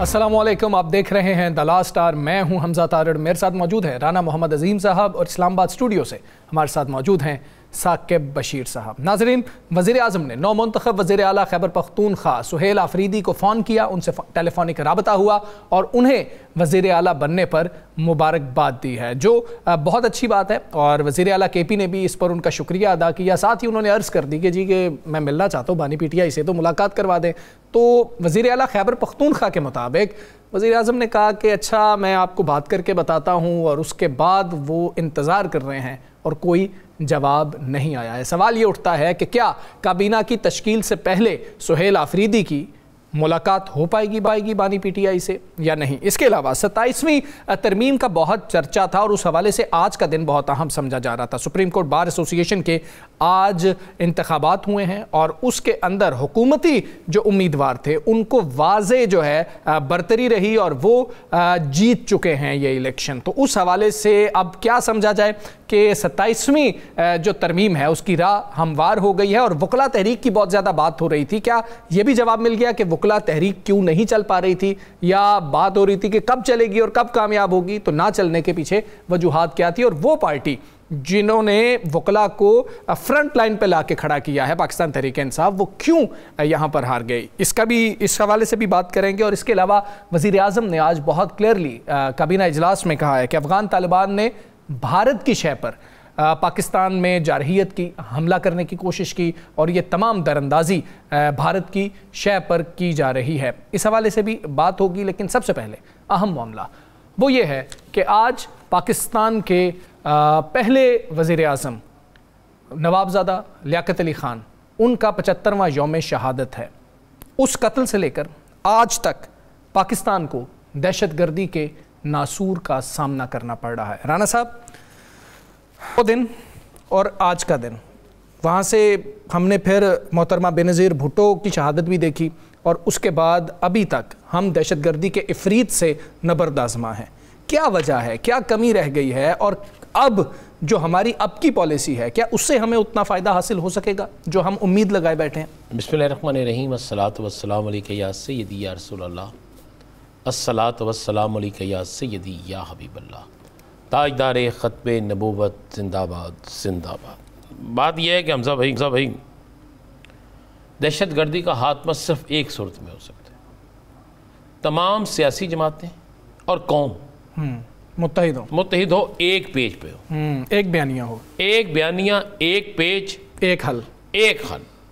अस्सलामुअलैकुम, आप देख रहे हैं द लास्ट स्टार। मैं हूं हमजा तारड़। मेरे साथ मौजूद है राना मोहम्मद अजीम साहब और इस्लामाबाद स्टूडियो से हमारे साथ मौजूद हैं साकिब बशीर साहब। नाजरीन, वज़ीर आज़म ने नौमुंतखब वज़ीर आला खैबर पख्तूनख्वा सुहेल आफरीदी को फ़ोन किया, उनसे टेलीफोनिक रबता हुआ और उन्हें वज़ीर आला बनने पर मुबारकबाद दी है, जो बहुत अच्छी बात है। और वज़ीर आला KP ने भी इस पर उनका शुक्रिया अदा किया। साथ ही उन्होंने अर्ज़ कर दी कि जी कि मैं मिलना चाहता हूँ बानी PTI से, तो मुलाकात करवा दें। तो वज़ीर आला खैबर पख्तूनख्वा के मुताबिक वज़ीर आज़म ने कहा कि अच्छा मैं आपको बात करके बताता हूँ, और उसके बाद वो इंतज़ार कर रहे हैं और कोई जवाब नहीं आया है। सवाल ये उठता है कि क्या काबीना की तश्कील से पहले सुहेल आफरीदी की मुलाकात हो पाएगी बानी PTI से या नहीं। इसके अलावा 27वीं तरमीम का बहुत चर्चा था और उस हवाले से आज का दिन बहुत अहम समझा जा रहा था। सुप्रीम कोर्ट बार एसोसिएशन के आज इंतखाबात हुए हैं और उसके अंदर हुकूमती जो उम्मीदवार थे उनको वाज़े जो है बरतरी रही और वो जीत चुके हैं ये इलेक्शन। तो उस हवाले से अब क्या समझा जाए कि 27वीं जो तरमीम है उसकी राह हमवार हो गई है और वकला तहरीक की बहुत ज़्यादा बात हो रही थी। क्या ये भी जवाब मिल गया कि वकला तहरीक क्यों नहीं चल पा रही थी, या बात हो रही थी कि कब चलेगी और कब कामयाब होगी, तो ना चलने के पीछे वजूहात क्या थी? और वो पार्टी जिन्होंने वकला को फ्रंट लाइन पे लाके खड़ा किया है, पाकिस्तान तहरीक इंसाफ, वो क्यों यहाँ पर हार गई, इसका भी इस हवाले से भी बात करेंगे। और इसके अलावा वज़ीर आज़म ने आज बहुत क्लियरली काबीना इजलास में कहा है कि अफ़गान तालिबान ने भारत की शह पर पाकिस्तान में जारहियत की हमला करने की कोशिश की और ये तमाम दरअंदाजी भारत की शह पर की जा रही है। इस हवाले से भी बात होगी, लेकिन सबसे पहले अहम मामला वो ये है कि आज पाकिस्तान के पहले वज़ीर आज़म नवाबज़ादा लियाकत अली ख़ान, उनका 75वां यौम शहादत है। उस कत्ल से लेकर आज तक पाकिस्तान को दहशतगर्दी के नासूर का सामना करना पड़ रहा है। राना साहब, वो दिन और आज का दिन, वहाँ से हमने फिर मोहतरमा बेनज़ीर भुट्टो की शहादत भी देखी और उसके बाद अभी तक हम दहशतगर्दी के इफ़रीत से नबर्द आज़मा हैं। क्या वजह है, क्या कमी रह गई है, और अब जो हमारी अब की पॉलिसी है क्या उससे हमें उतना फ़ायदा हासिल हो सकेगा जो हम उम्मीद लगाए बैठे हैं? बिस्मिल्लाहिर्रहमानिर्रहीम, अस्सलातु वस्सलामु अलैका या सय्यदी या रसूलल्लाह, अस्सलातु वस्सलामु अलैका या सय्यदी या हबीबल्लाह, ताजदार ख़त्मे नबूवत जिंदाबाद जिंदाबाद। बात यह है कि हमजा भाई दहशतगर्दी का खात्मा सिर्फ एक सूरत में हो सकता है, तमाम सियासी जमातें और कौम मुत्तहिद हो, एक पेज पे हो, एक बयानिया हो, एक बयानिया, एक पेज, एक हल,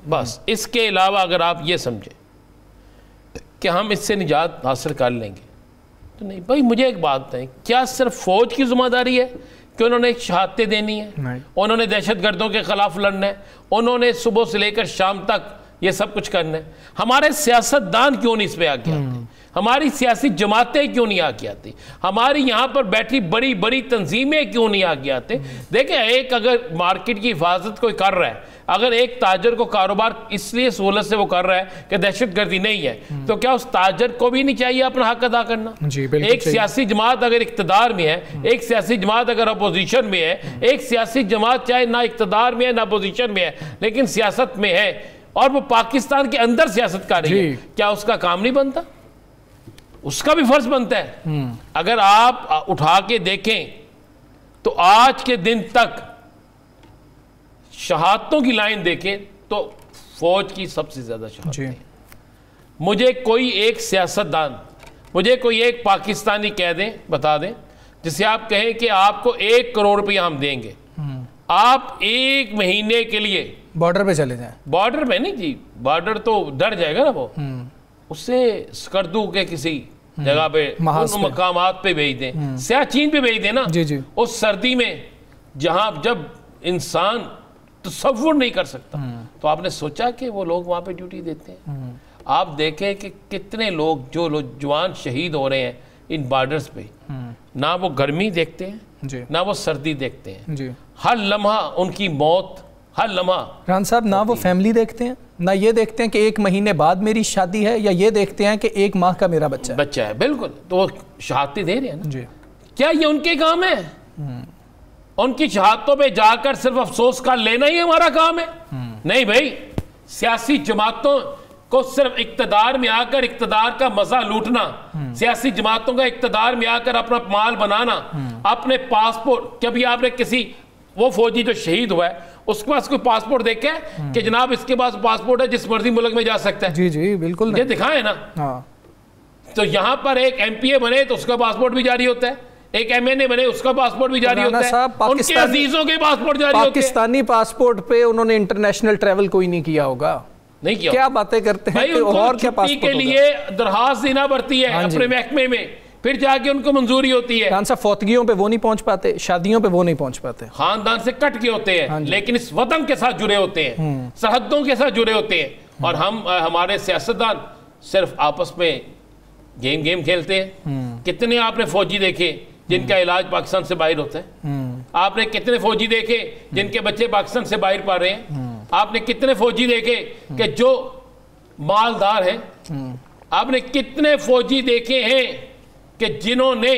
बस। इसके अलावा अगर आप ये समझें कि हम इससे निजात हासिल कर लेंगे तो नहीं। भाई मुझे एक बात बताएं, क्या सिर्फ फौज की जिम्मेदारी है कि उन्होंने शहादतें देनी है, उन्होंने दहशतगर्दों के खिलाफ लड़ना है, उन्होंने सुबह से लेकर शाम तक ये सब कुछ करना है? हमारे सियासतदान क्यों नहीं इस पर आगे आते? हमारी सियासी जमातें क्यों नहीं आगे आती? हमारी यहाँ पर बैठी बड़ी बड़ी तंजीमें क्यों नहीं आगे आते? देखें, एक अगर मार्केट की हिफाजत कोई कर रहा है, अगर एक ताजर को कारोबार इसलिए सहूलत से वो कर रहा है कि दहशतगर्दी नहीं है, तो क्या उस ताजर को भी नहीं चाहिए अपना हक अदा करना? एक सियासी जमात अगर इक्तदार में है, एक सियासी जमात अगर अपोजिशन में है, एक सियासी जमात चाहे ना इक्तदार में है ना अपोजिशन में है लेकिन सियासत में है और वो पाकिस्तान के अंदर सियासत कर रही है, क्या उसका काम नहीं बनता? उसका भी फर्ज बनता है। अगर आप उठा के देखें तो आज के दिन तक शहादतों की लाइन देखें तो फौज की सबसे ज्यादा शहादतें हैं। मुझे कोई एक सियासतदान, मुझे कोई एक पाकिस्तानी कह दें, बता दें, जिसे आप कहें कि आपको 1 करोड़ रुपया हम देंगे, आप 1 महीने के लिए बॉर्डर पे चले जाएं। बॉर्डर पे नहीं जी, बॉर्डर तो डर जाएगा ना वो, उससे स्कर्दू के किसी जगह पे उन मकामात पे भेज दें, सियाचीन पे भेज दें ना जी। उस सर्दी में जहां जब इंसान तसव्वुर नहीं कर सकता, तो आपने सोचा कि वो लोग वहां पे ड्यूटी देते हैं? आप देखें कि कितने लोग, जो लोग जवान शहीद हो रहे हैं इन बॉर्डर्स पे, ना वो गर्मी देखते हैं ना वो सर्दी देखते हैं जी। हर लम्हा उनकी मौत, हर लम्हा। रान साहब, ना वो फैमिली देखते हैं, ना ये देखते हैं कि 1 महीने बाद मेरी शादी है, या ये देखते हैं कि 1 माह का मेरा बच्चा है। बिल्कुल, तो वो शहादतें दे रहे हैं ना जी। क्या ये उनके काम है? उनकी शहादतों पे जाकर सिर्फ अफसोस कर लेना ही हमारा काम है? नहीं भाई, सियासी जमातों को सिर्फ इक्तदार में आकर इक्तदार का मजा लूटना, सियासी जमातों का इक्तदार में आकर अपना माल बनाना, अपने पासपोर्ट, कभी आपने किसी वो फौजी जो शहीद हुआ है उसके पास कोई पासपोर्ट देखे कि जनाब इसके पास पासपोर्ट है जिस मर्जी मुल्क में जा सकता है? जी जी बिल्कुल, ये दिखाए ना। हाँ। तो यहां पर एक MPA बने तो उसका पासपोर्ट भी जारी होता है, एक MNA बने उसका पासपोर्ट भी जारी होता है, उनके अजीजों के पासपोर्ट जारी होते हैं। पाकिस्तानी पासपोर्ट पे उन्होंने इंटरनेशनल ट्रैवल कोई नहीं किया होगा, नहीं किया। क्या बातें करते हैं कि और क्या पासपोर्ट के लिए दरखास्त देना पड़ती है अपने महकमे में, फिर जाके उनको मंजूरी होती है। खान साहब फौतगियों पे वो नहीं पहुंच पाते, शादियों पे वो नहीं पहुंच पाते, खानदान से कट के होते हैं लेकिन इस वतन के साथ जुड़े होते हैं, सरहदों के साथ जुड़े होते हैं। और हम हमारे सियासतदान सिर्फ आपस में गेम खेलते हैं। कितने आपने फौजी देखे जिनका इलाज पाकिस्तान से बाहर होता है? आपने कितने फौजी देखे जिनके बच्चे पाकिस्तान से बाहर पढ़ रहे हैं? आपने कितने फौजी देखे कि जो मालदार हैं? आपने कितने फौजी देखे हैं कि जिन्होंने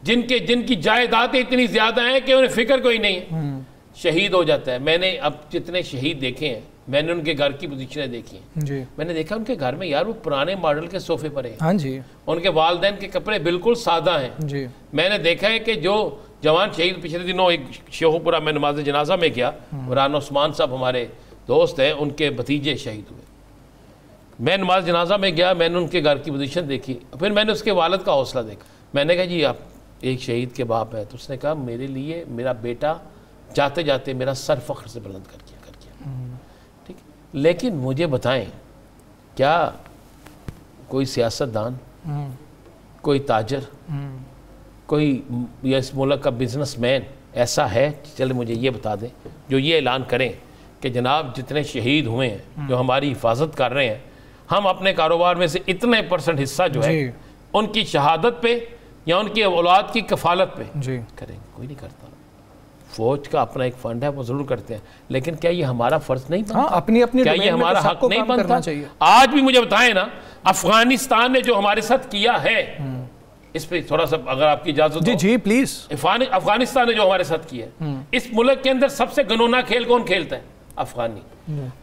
जिनकी जायदादें इतनी ज्यादा हैं कि उन्हें फिक्र कोई नहीं है, शहीद हो जाता है। मैंने अब जितने शहीद देखे हैं, मैंने उनके घर की पोजीशनें देखी हैं जी। मैंने देखा उनके घर में यार वो पुराने मॉडल के सोफे पड़े हैं। हाँ जी। उनके वालिदैन के कपड़े बिल्कुल सादा हैं जी। मैंने देखा है कि जो जवान शहीद, पिछले दिनों एक शेखुपुरा में नमाज जनाजा में गया, राना उस्मान साहब हमारे दोस्त हैं, उनके भतीजे शहीद हुए। मैं नमाज जनाजा में गया, मैंने उनके घर की पोजीशन देखी, फिर मैंने उसके वालिद का हौसला देखा। मैंने कहा जी आप एक शहीद के बाप है, तो उसने कहा मेरे लिए मेरा बेटा जाते जाते मेरा सर फख्र से बुलंद कर दिया। ठीक, लेकिन मुझे बताएं क्या कोई सियासतदान, कोई ताजर, कोई इस मुल्क का बिजनेसमैन ऐसा है, चले मुझे ये बता दें, जो ये ऐलान करें कि जनाब जितने शहीद हुए हैं जो हमारी हिफाजत कर रहे हैं, हम अपने कारोबार में से इतने % हिस्सा जो है उनकी शहादत पे या उनकी औलाद की कफालत पे करेंगे? कोई नहीं करता। फौज का अपना एक फंड है, वो जरूर करते हैं, लेकिन क्या ये हमारा फर्ज नहीं बनता? अपनी क्या ये हमारा हक नहीं बनता? आज भी मुझे बताएं ना, अफगानिस्तान ने जो हमारे साथ किया है, इस पे थोड़ा सा अगर आपकी इजाजत जी जी प्लीज। अफगानिस्तान ने जो हमारे साथ किया है, इस मुल्क के अंदर सबसे घिनौना खेल कौन खेलता है? अफगानी।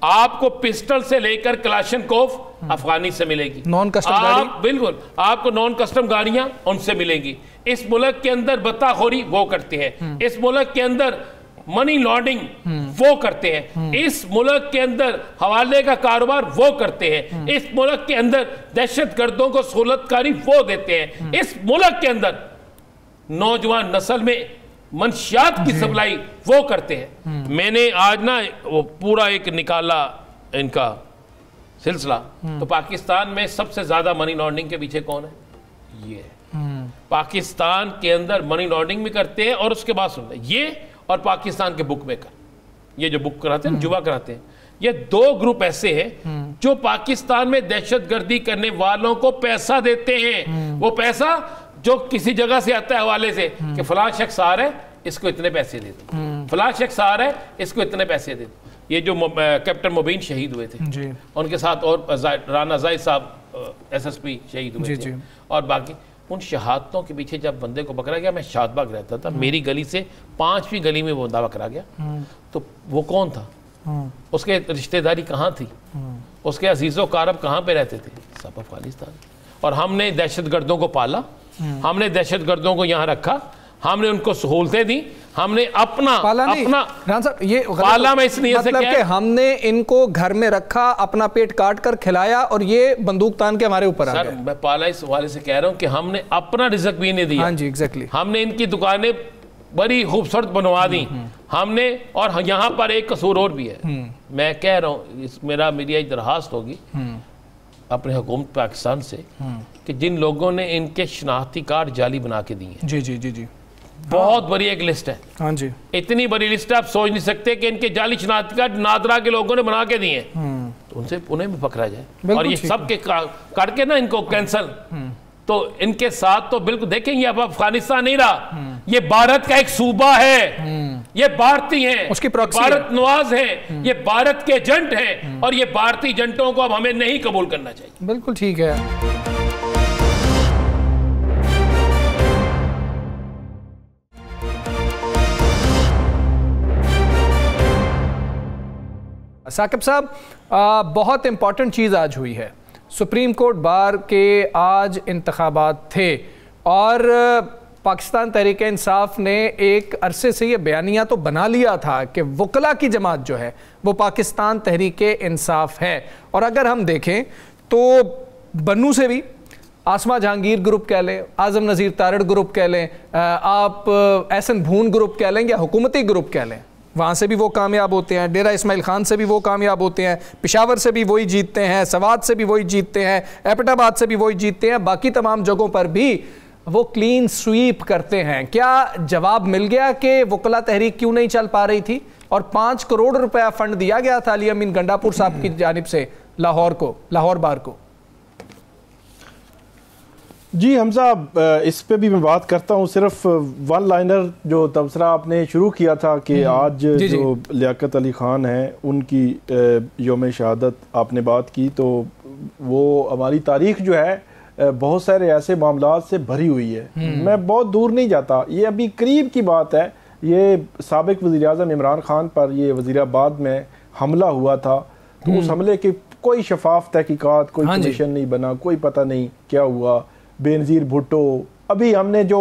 आपको पिस्टल से लेकर कलाशनकोफ अफगानी से मिलेगी, नॉन कस्टम गाड़ी, बिल्कुल आपको नॉन कस्टम गाड़ियां उनसे मिलेंगी। इस मुल्क के अंदर बत्ताखोरी वो करते हैं, इस मुल्क के अंदर मनी लॉन्ड्रिंग वो करते हैं, इस मुल्क के अंदर हवाले का कारोबार वो करते हैं, इस मुल्क के अंदर दहशत गर्दों को सहूलतकारी वो देते हैं, इस मुल्क के अंदर नौजवान नस्ल में मंशियात की सप्लाई वो करते हैं। मैंने आज ना वो पूरा एक निकाला इनका सिलसिला, तो पाकिस्तान में सबसे ज्यादा मनी लॉन्ड्रिंग के पीछे कौन है? ये पाकिस्तान के अंदर मनी लॉन्ड्रिंग भी करते हैं, और उसके बाद सुन ये और पाकिस्तान के बुक मेकर, ये जो बुक कराते हैं, जुआ कराते हैं, ये 2 ग्रुप ऐसे हैं जो पाकिस्तान में दहशतगर्दी करने वालों को पैसा देते हैं। वो पैसा जो किसी जगह से आता है हवाले से कि फलां शख्स आ रहा है, इसको इतने पैसे दे दो, फलां शख्स आ रहा है, इसको इतने पैसे दे दो। ये जो कैप्टन मुबीन शहीद हुए थे जी, उनके साथ और राना जाहिद साहब SSP शहीद हुए थे, और बाकी उन शहादतों के पीछे जब बंदे को पकड़ा गया, मैं शादबाग रहता था, मेरी गली से 5वीं गली में वो बंदा पकड़ा गया, तो वो कौन था? उसके रिश्तेदारी कहाँ थी? उसके अजीज़ो कारब कहाँ पे रहते थे? सब अफगानिस्तान। और हमने दहशतगर्दों को पाला, हमने दहशतगर्दों को यहाँ रखा, हमने उनको सहूलतें दी, हमने अपना ये पाला में इसलिए मतलब कि हमने इनको घर में रखा, अपना पेट काट कर खिलाया, और ये बंदूक तान के हमारे ऊपर आ गए। मैं पाला इस हवाले से कह रहा हूँ कि हमने अपना रिज़्क भी नहीं दिया। हाँ जी, एग्जैक्टली। हमने इनकी दुकानें बड़ी खूबसूरत बनवा दी हमने, और यहाँ पर एक कसूर और भी है। मैं कह रहा हूँ, मेरी एक दरखास्त होगी अपने हुकूमत पाकिस्तान से कि जिन लोगों ने इनके शनाख्ती कार्ड जाली बना के दिए हैं, जी जी जी जी, बहुत बड़ी एक लिस्ट है। हाँ जी, इतनी बड़ी लिस्ट है, आप सोच नहीं सकते कि इनके जाली शनाख्ती कार्ड नादरा के लोगों ने बना के दिए, तो उनसे उन्हें भी पकड़ा जाए, और ये सब के करके ना इनको कैंसल, तो इनके साथ तो बिल्कुल देखेंगे। अब अफगानिस्तान नहीं रहा, ये भारत का एक सूबा है, ये भारतीय हैं, उसकी भारत नवाज हैं, ये भारत के एजेंट हैं, और ये भारतीय एजेंटों को अब हमें नहीं कबूल करना चाहिए। बिल्कुल ठीक है। साकिब साहब, बहुत इम्पॉर्टेंट चीज़ आज हुई है। सुप्रीम कोर्ट बार के आज इंतखाबात थे और पाकिस्तान तहरीक इंसाफ ने एक अरसे से ये बयानिया तो बना लिया था कि वकला की जमात जो है वो पाकिस्तान तहरीक इंसाफ है। और अगर हम देखें तो बन्नू से भी आसमा जहांगीर ग्रुप कह लें, आज़म नज़ीर तारड़ ग्रुप कह लें, आप एहसन भून ग्रुप कह लें या हुकूमती ग्रुप कह लें, वहाँ से भी वो कामयाब होते हैं। डेरा इस्माइल खान से भी वो कामयाब होते हैं, पेशावर से भी वही जीतते हैं, सवाद से भी वही जीतते हैं, एबटाबाद से भी वही जीतते हैं, बाकी तमाम जगहों पर भी वो क्लीन स्वीप करते हैं। क्या जवाब मिल गया कि वकला तहरीक क्यों नहीं चल पा रही थी? और 5 करोड़ रुपया फंड दिया गया था अली अमीन गंडापुर साहब की जानिब से लाहौर बार को। जी हमजा, इस पे भी मैं बात करता हूँ। सिर्फ वन लाइनर जो तबसरा आपने शुरू किया था कि आज जो लियाकत अली ख़ान हैं उनकी यौम शहादत आपने बात की, तो वो हमारी तारीख़ जो है बहुत सारे ऐसे मामलात से भरी हुई है। मैं बहुत दूर नहीं जाता, ये अभी करीब की बात है। ये साबिक वज़ीर-ए-आज़म इमरान खान पर ये वज़ीराबाद में हमला हुआ था, तो उस हमले की कोई शफाफ तहकीकात, कोई कमीशन नहीं बना, कोई पता नहीं क्या हुआ। बेनज़ीर भुट्टो, अभी हमने जो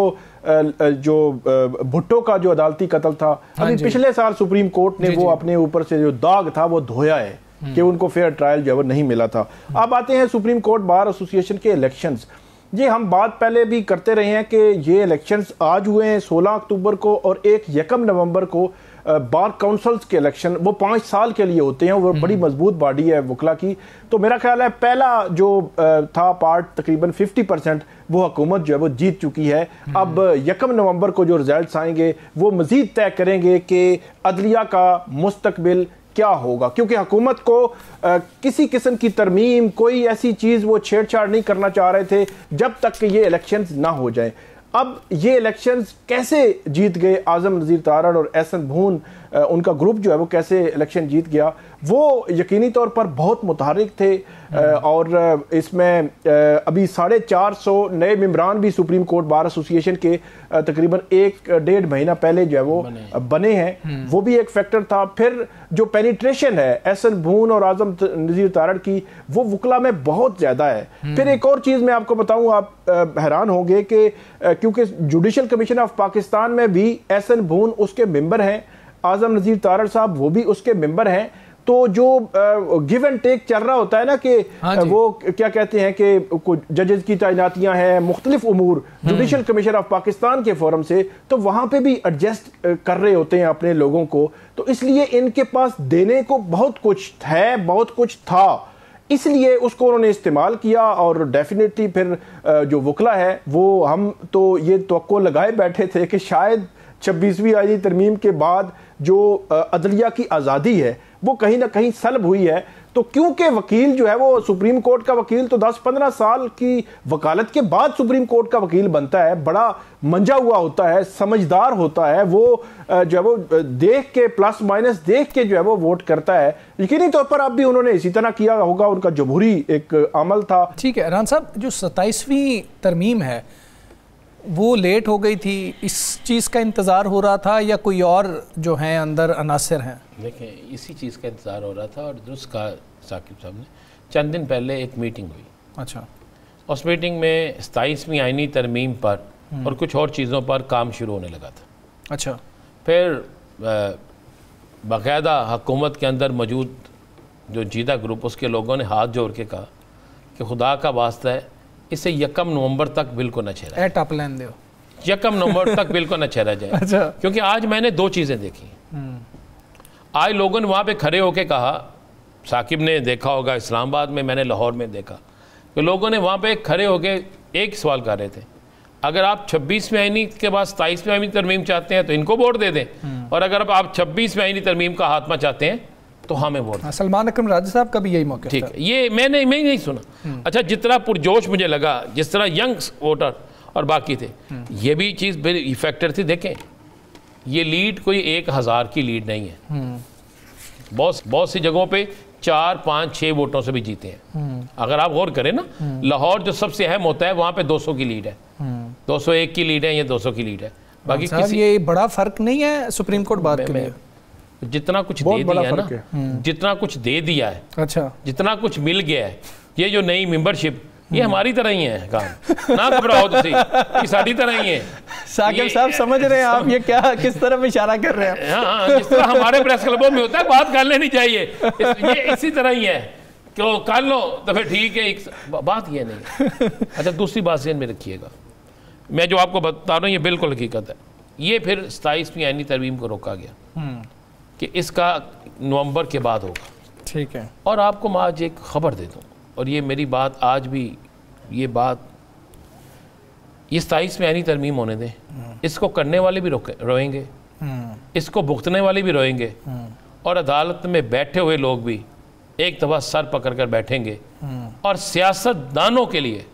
भुट्टो का जो अदालती कत्ल था, अभी पिछले साल सुप्रीम कोर्ट ने वो अपने ऊपर से जो दाग था वो धोया है कि उनको फेयर ट्रायल जो नहीं मिला था। अब आते हैं सुप्रीम कोर्ट बार एसोसिएशन के इलेक्शंस। ये हम बात पहले भी करते रहे हैं कि ये इलेक्शंस आज हुए हैं 16 अक्टूबर को और 1 नवंबर को बार काउंसिल्स के इलेक्शन वो 5 साल के लिए होते हैं। वो बड़ी मजबूत बॉडी है वकला की। तो मेरा ख्याल है पहला जो था पार्ट तकरीबन 50% वो हुकूमत जो है वो जीत चुकी है। अब 1 नवंबर को जो रिजल्ट्स आएंगे वो मजीद तय करेंगे कि अदलिया का मुस्तकबिल क्या होगा, क्योंकि हुकूमत को किसी किस्म की तरमीम, कोई ऐसी चीज़ वो छेड़छाड़ नहीं करना चाह रहे थे जब तक कि ये इलेक्शंस ना हो जाए। अब ये इलेक्शंस कैसे जीत गए आज़म नज़ीर तारड़ और एहसन भून, उनका ग्रुप जो है वो कैसे इलेक्शन जीत गया, वो यकीनी तौर पर बहुत मुतहर्रिक थे। और इसमें अभी 450 नए मेंबरान भी सुप्रीम कोर्ट बार एसोसिएशन के तकरीबन 1-1.5 महीना पहले जो है वो बने हैं, वो भी एक फैक्टर था। फिर जो पेनिट्रेशन है एहसन भून और आज़म नज़ीर तारड़ की, वो वकला में बहुत ज़्यादा है। फिर एक और चीज़ मैं आपको बताऊँ, आप हैरान होंगे कि क्योंकि जुडिशल कमीशन ऑफ पाकिस्तान में भी एहसन भून उसके मेंबर हैं, आज़म नज़ीर तारड़ साहब वो भी उसके मेंबर हैं। तो जो गिव एंड टेक चल रहा होता है ना कि वो क्या कहते हैं कि जजेस की तैनातियां हैं, मुख्तलिफ उमूर जुडिशल कमीशन ऑफ पाकिस्तान के फोरम से, तो वहां पे भी एडजस्ट कर रहे होते हैं अपने लोगों को। तो इसलिए इनके पास देने को बहुत कुछ है, बहुत कुछ था, इसलिए उसको उन्होंने इस्तेमाल किया। और डेफिनेटली फिर जो वकला है वो, हम तो ये तवक्को लगाए बैठे थे कि शायद 26वीं आईनी तरमीम के बाद जो अदलिया की आज़ादी है वो कहीं ना कहीं सल्ब हुई है। तो क्योंकि वकील जो है वो सुप्रीम कोर्ट का वकील तो 10-15 साल की वकालत के बाद सुप्रीम कोर्ट का वकील बनता है, बड़ा मंजा हुआ होता है, समझदार होता है, वो जो है वो देख के प्लस माइनस देख के जो है वो वोट करता है। यकीनी तौर पर अब भी उन्होंने इसी तरह किया होगा, उनका जमहूरी एक अमल था। ठीक है रान साहब, जो 27वीं तरमीम है वो लेट हो गई थी, इस चीज़ का इंतज़ार हो रहा था या कोई और जो हैं अंदर अनासर हैं? देखें, इसी चीज़ का इंतज़ार हो रहा था और दुरुस्त कहा साकिब साहब ने। चंद दिन पहले एक मीटिंग हुई, अच्छा, उस मीटिंग में 27वीं आईनी तरमीम पर और कुछ और चीज़ों पर काम शुरू होने लगा था। अच्छा, फिर बाकायदा हुकूमत के अंदर मौजूद जो जीदा ग्रुप, उसके लोगों ने हाथ जोड़ के कहा कि खुदा का वास्ता है इसे 1 नवंबर तक बिल्कुल न छेड़ा, 1 नवंबर तक बिल्कुल न छेड़ा जाए। अच्छा। क्योंकि आज मैंने 2 चीज़ें देखी। आज लोगों ने वहाँ पे खड़े होके कहा, साकिब ने देखा होगा इस्लामाबाद में, मैंने लाहौर में देखा कि लोगों ने वहाँ पे खड़े होके एक सवाल कर रहे थे, अगर आप 26वीं आईनी के बाद 27वीं आईनी तरमीम चाहते हैं तो इनको वोट दे दें, और अगर आप 26वीं आईनी तरमीम का खात्मा चाहते हैं तो हमें वोट। सलमान अकरम राजा साहब का भी यही मौका। ठीक है, ये मैंने नहीं सुना। अच्छा, जितना पुरजोश मुझे लगा, जिस तरह यंग वोटर और बाकी थे, ये भी चीज़ बड़ी फैक्टर थी। देखें, ये लीड कोई 1000 की लीड नहीं है, बहुत सी जगहों पे 4, 5, 6 वोटों से भी जीते हैं। अगर आप गौर करें ना, लाहौर जो सबसे अहम होता है वहाँ पे 200 की लीड है, 201 की लीड है या 200 की लीड है। बाकी किसी ये बड़ा फर्क नहीं है सुप्रीम कोर्ट बात के लिए। जितना कुछ दे दिया है ना, जितना कुछ दे दिया है, अच्छा, जितना कुछ मिल गया है, ये जो नई मेंबरशिप, ये हमारी तरह ही है काम, ना घबराओ तुसी, ये साडी तरह ही है। साकिब साहब समझ रहे हैं आप ये क्या किस तरफ इशारा कर रहे हैं? हाँ, जिस तरह हमारे प्रेस क्लबों में होता है बात कर लेनी चाहिए, ये इसी तरह ही है कि कर लो तो फिर ठीक है, बात ये नहीं है। अच्छा, दूसरी बात ध्यान में रखिएगा, मैं जो आपको बता रहा हूँ ये बिल्कुल हकीकत है। ये फिर 27वीं आईनी तरमीम को रोका गया कि इसका नवंबर के बाद होगा, ठीक है। और आपको मैं आज एक खबर दे दूँ, और ये मेरी बात आज भी, ये 27वीं आईनी तरमीम होने दें, इसको करने वाले भी रोएंगे, इसको भुगतने वाले भी रोएंगे, और अदालत में बैठे हुए लोग भी एक दफ़ा सर पकड़ कर बैठेंगे, और सियासतदानों के लिए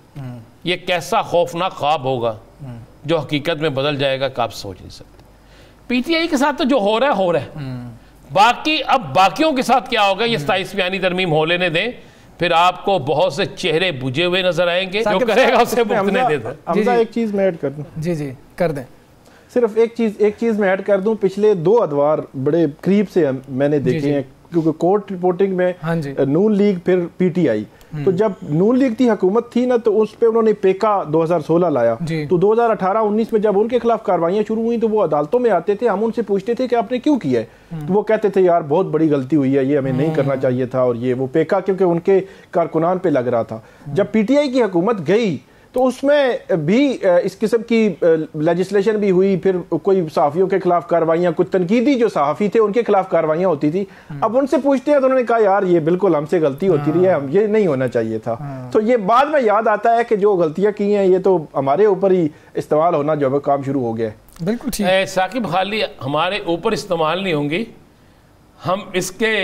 ये कैसा खौफनाक ख्वाब होगा जो हकीकत में बदल जाएगा कि आप सोच नहीं सकते। पीटीआई के साथ तो जो हो रहा है बाकी अब बाकियों के साथ क्या होगा, ये 27वीं आईनी तरमीम हो लेने दें, फिर आपको बहुत से चेहरे बुझे हुए नजर आएंगे, जो करेगा उसे भुगतने दे दो। हमजा एक चीज मैं ऐड कर दूं। जी जी कर दें। सिर्फ एक चीज मैं ऐड कर दूं, पिछले 2 अदवार बड़े करीब से मैंने देखे हैं, क्योंकि कोर्ट रिपोर्टिंग में नून लीग फिर पीटीआई, तो जब नून लीग की हुकूमत थी ना, तो उस पे उन्होंने पेका 2016 लाया, तो 2018-19 में जब उनके खिलाफ कार्रवाइयां शुरू हुई तो वो अदालतों में आते थे, हम उनसे पूछते थे कि आपने क्यों किया है, तो वो कहते थे यार बहुत बड़ी गलती हुई है, ये हमें नहीं करना चाहिए था, और ये वो पेका क्योंकि उनके कारकुनान पे लग रहा था। जब पीटीआई की हुकूमत गई तो उसमें भी इस किस्म की लेजिस्लेशन भी हुई, फिर कोई सहाफ़ियों के खिलाफ कार्रवाइयाँ, कुछ तनकीदी जो सहाफ़ी थे उनके खिलाफ कार्रवाइयाँ होती थी। अब उनसे पूछते हैं तो उन्होंने कहा यार ये बिल्कुल हमसे गलती होती रही है, हम ये नहीं होना चाहिए था। तो ये बाद में याद आता है कि जो गलतियाँ की हैं ये तो हमारे ऊपर ही इस्तेमाल होना जो है काम शुरू हो गया है। बिल्कुल ठीक। साकिब खाली हमारे ऊपर इस्तेमाल नहीं होंगी, हम इसके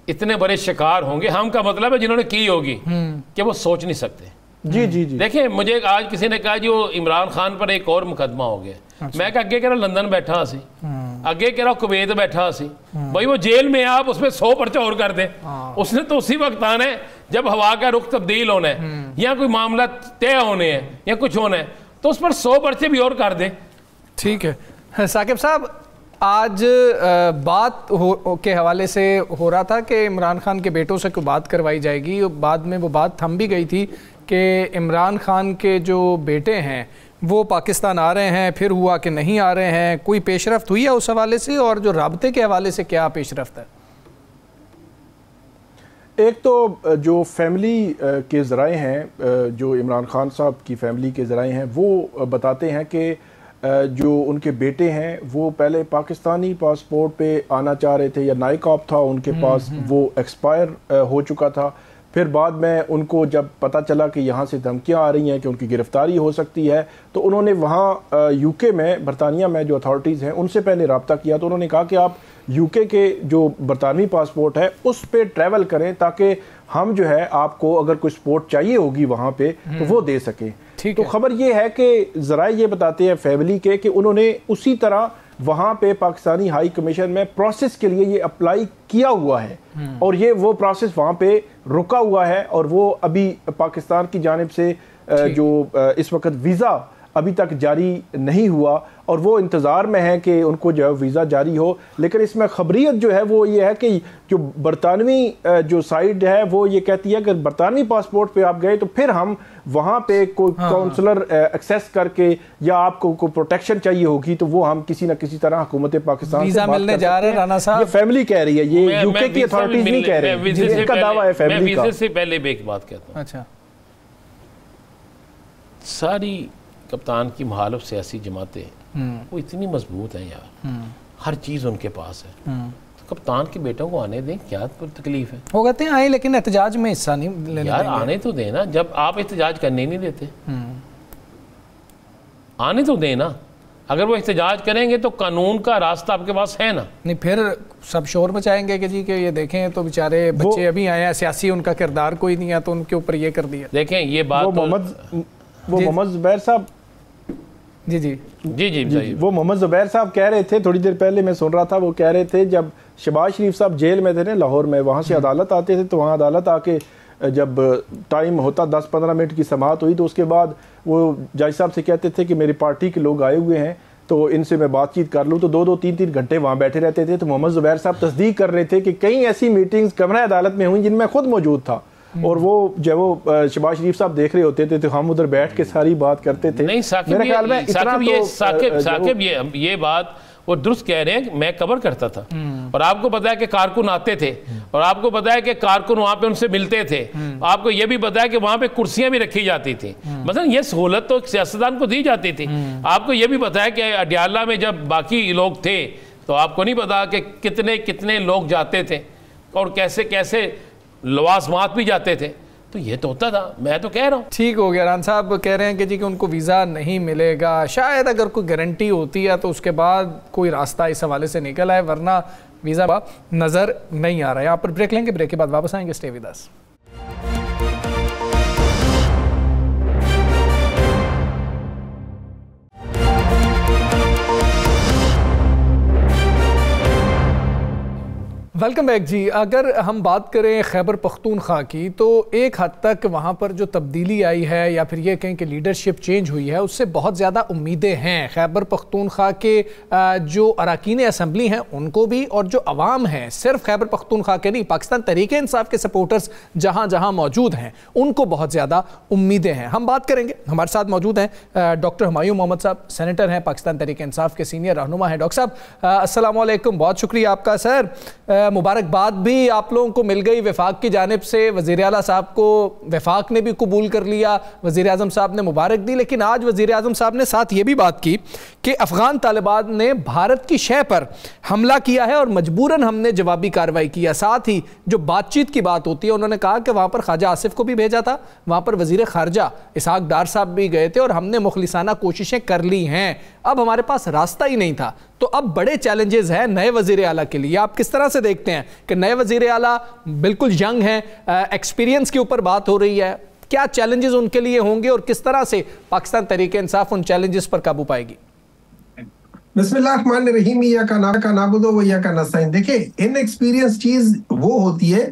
इतने बड़े शिकार होंगे, हम का मतलब है जिन्होंने की होगी कि वो सोच नहीं सकते। जी जी जी। देखिए मुझे आज किसी ने कहा जी वो इमरान खान पर एक और मुकदमा हो गया। अच्छा। मैं अगे कह रहा लंदन बैठा सी, अगे कह रहा कुवैत बैठा सी, भाई वो जेल में आप उसमें 100 पर्चा और कर दे, उसने तो उसी वक्त आना है जब हवा का रुख तब्दील होना है या कोई मामला तय होने हैं या कुछ होना है, तो उस पर 100 पर्चे भी और कर दे। ठीक है साकिब साहब, आज बात के हवाले से हो रहा था कि इमरान खान के बेटों से कोई बात करवाई जाएगी, बाद में वो बात थम भी गई थी कि इमरान खान के जो बेटे हैं वो पाकिस्तान आ रहे हैं, फिर हुआ कि नहीं आ रहे हैं, कोई पेशरफ्त हुई है उस हवाले से, और जो राब्ते के हवाले से क्या पेशरफ्त है? एक तो जो फैमिली के ज़राए हैं, जो इमरान खान साहब की फैमिली के ज़राए हैं, वो बताते हैं कि जो उनके बेटे हैं वो पहले पाकिस्तानी पासपोर्ट पे आना चाह रहे थे, या नाइकॉप था उनके पास, वो एक्सपायर हो चुका था। फिर बाद में उनको जब पता चला कि यहाँ से धमकियाँ आ रही हैं कि उनकी गिरफ्तारी हो सकती है, तो उन्होंने वहाँ यूके में, बरतानिया में जो अथॉरिटीज़ हैं उनसे पहले रब्ता किया, तो उन्होंने कहा कि आप यूके के जो बरतानवी पासपोर्ट है उस पर ट्रैवल करें, ताकि हम जो है आपको अगर कोई सपोर्ट चाहिए होगी वहाँ पे तो वो दे सकें। तो खबर ये है कि ज़रा ये बताते हैं फैमिली के कि उन्होंने उसी तरह वहाँ पे पाकिस्तानी हाई कमीशन में प्रोसेस के लिए ये अप्लाई किया हुआ है, और ये वो प्रोसेस वहाँ पे रुका हुआ है, और वो अभी पाकिस्तान की जानिब से जो इस वक्त वीज़ा अभी तक जारी नहीं हुआ, और वो इंतज़ार में है कि उनको जो है वीज़ा जारी हो। लेकिन इसमें खबरियत जो है वो ये है कि जो बरतानवी जो साइड है वो ये कहती है कि बरतानवी पासपोर्ट पे आप गए तो फिर हम वहाँ पे कोई काउंसलर एक्सेस करके, या आपको कोई प्रोटेक्शन चाहिए होगी तो वो हम किसी न किसी तरह हुकूमत पाकिस्तान वीज़ा मिलने जा रहे हैं। राना साहब, ये फैमिली कह रही है, ये यूके की अथॉरिटीज नहीं कह रही, इनका दावा है फैमिली का। से पहले भी एक बात कहता हूँ, अच्छा, सारी कप्तान की मुखालिफ सियासी जमातें वो इतनी मजबूत हैं यार, हर चीज़ उनके पास है, तो कप्तान के बेटों को आने दें, क्या तकलीफ है? वो कहते हैं आए लेकिन एहतजाज में हिस्सा नहीं लेने यार, आने तो देना, जब आप एहतजाज करने नहीं देते आने तो देना। अगर वो एहतजाज करेंगे तो कानून का रास्ता आपके पास है ना, नहीं फिर सब शोर मचाएंगे कि जी के ये देखें तो बेचारे बच्चे अभी आए हैं, सियासी उनका किरदार कोई नहीं है तो उनके ऊपर ये कर दिया। देखें ये बात वो मोहम्मद ज़ुबैर साहब जी जी जी जी जी वो मोहम्मद ज़ुबैर साहब कह रहे थे, थोड़ी देर पहले मैं सुन रहा था, वो कह रहे थे जब शहबाज शरीफ साहब जेल में थे ना लाहौर में, वहाँ से अदालत आते थे, तो वहाँ अदालत आके जब टाइम होता 10-15 मिनट की समाअत हुई तो उसके बाद वो जज साहब से कहते थे कि मेरी पार्टी के लोग आए हुए हैं, तो इनसे मैं बातचीत कर लूँ, तो 2-3 घंटे वहाँ बैठे रहते थे। तो मोहम्मद ज़ुबैर साहब तस्दीक कर रहे थे कि कई ऐसी मीटिंग्स कमरा अदालत में हुई जिनमें खुद मौजूद था, और वो जब वो शहबाज शरीफ साहब देख रहे होते थे तो हम उधर बैठ के सारी बात करते थे। नहीं मेरे ख्याल में साकिब ये बात वो दुरुस्त कह रहे हैं कि मैं कवर करता था, और आपको पता है कि कारकुन आते थे, और आपको पता है कि कारकुन वहां पे उनसे मिलते थे, आपको ये भी पता है कि वहां पे कुर्सियां भी रखी जाती थी। मतलब ये सहूलत तो सियासतदान को दी जाती थी। आपको ये भी पता है कि अडियाला में जब बाकी लोग थे तो आपको नहीं पता कि कितने कितने लोग जाते थे और कैसे कैसे लवाजमात भी जाते थे। तो ये तो होता था, मैं तो कह रहा हूँ। ठीक हो गया। रान साहब कह रहे हैं कि जी कि उनको वीज़ा नहीं मिलेगा, शायद अगर कोई गारंटी होती है तो उसके बाद कोई रास्ता इस हवाले से निकल आए, वरना वीज़ा नज़र नहीं आ रहा है। यहाँ पर ब्रेक लेंगे, ब्रेक के बाद वापस आएंगे। Stay with us. Welcome back ji. अगर हम बात करें खैबर पख्तूनख्वा की, तो एक हद तक वहाँ पर जो तब्दीली आई है या फिर ये कहें कि लीडरशिप चेंज हुई है, उससे बहुत ज़्यादा उम्मीदें हैं खैबर पख्तूनख्वा के जो अरकान असम्बली हैं उनको भी, और जो अवाम हैं, सिर्फ खैबर पख्तूनख्वा के नहीं, पाकिस्तान तहरीक इंसाफ के सपोर्टर्स जहाँ जहाँ मौजूद हैं उनको बहुत ज़्यादा उम्मीदें हैं। हम बात करेंगे, हमारे साथ मौजूद हैं डॉक्टर हुमायूं मोहम्मद साहब, सेनेटर हैं, पाकिस्तान तहरीक इंसाफ के सीनियर रहनुमा हैं। डॉक्टर साहब अस्सलाम वालेकुम, बहुत शुक्रिया आपका सर। मुबारकबाद भी आप लोगों को मिल गई वफाक की जानिब से। वज़ीर आला साहब को वफाक ने भी कबूल कर लिया, वज़ीर आज़म साहब ने मुबारक दी, लेकिन आज वज़ीर आज़म साहब ने साथ ये भी बात की कि अफ़गान तालिबान ने भारत की शह पर हमला किया है और मजबूरन हमने जवाबी कार्रवाई किया। साथ ही जो बातचीत की बात होती है, उन्होंने कहा कि वहाँ पर ख्वाजा आसिफ को भी भेजा था, वहाँ पर वज़ीर ख़ारजा इसहाक डार साहब भी गए थे और हमने मुखलिसाना कोशिशें कर ली हैं। अब हमारे पास रास्ता ही नहीं था। तो अब बड़े चैलेंजेस हैं नए वज़ीर आला के लिए। आप किस तरह से देखते हैं कि नए वज़ीर आला बिल्कुल यंग हैं, एक्सपीरियंस के ऊपर बात हो रही है, क्या चैलेंजेस उनके लिए होंगे और किस तरह से पाकिस्तान तहरीक इंसाफ उन चैलेंजेस पर काबू पाएगी? बिस्मिल्लाहिर्रहमानिर्रहीम, या का नाबुदो व या का नस्ताईन। देखिए, इनएक्सपीरियंस चीज वो होती है